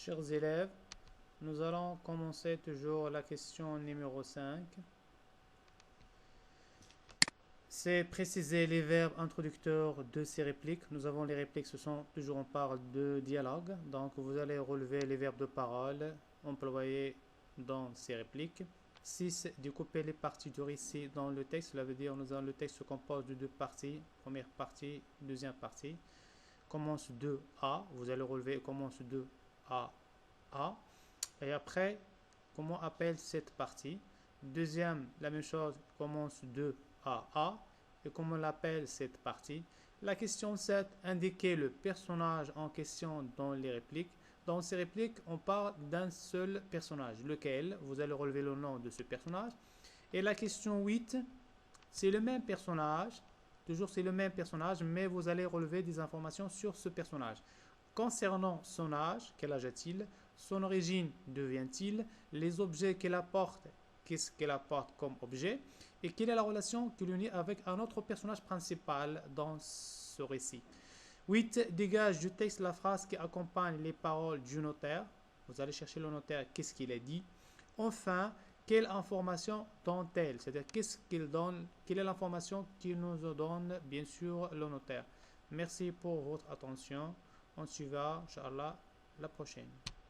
Chers élèves, nous allons commencer toujours la question numéro 5. C'est préciser les verbes introducteurs de ces répliques. Nous avons les répliques, ce sont toujours, on parle de dialogue. Donc vous allez relever les verbes de parole employés dans ces répliques. 6. Découper les parties du récit dans le texte. Cela veut dire que le texte se compose de deux parties. Première partie, deuxième partie. Commence de A. Vous allez relever commence de A. Et après, comment appelle cette partie? Deuxième, la même chose, commence de A. Et comment l'appelle cette partie? La question 7, indiquer le personnage en question dans les répliques. Dans ces répliques, on parle d'un seul personnage. Lequel? Vous allez relever le nom de ce personnage. Et la question 8, c'est le même personnage. Toujours c'est le même personnage, mais vous allez relever des informations sur ce personnage. Concernant son âge, quel âge a-t-il? Son origine, d'où vient-il? Les objets qu'il apporte, qu'est-ce qu'il apporte comme objet? Et quelle est la relation qu'il unit avec un autre personnage principal dans ce récit? 8. Dégage du texte la phrase qui accompagne les paroles du notaire. Vous allez chercher le notaire, qu'est-ce qu'il a dit? Enfin, quelle information donne-t-elle? C'est-à-dire, qu'est-ce qu'il donne? Quelle est l'information qu'il nous donne, bien sûr, le notaire? Merci pour votre attention. On se verra, Inch'Allah, la prochaine.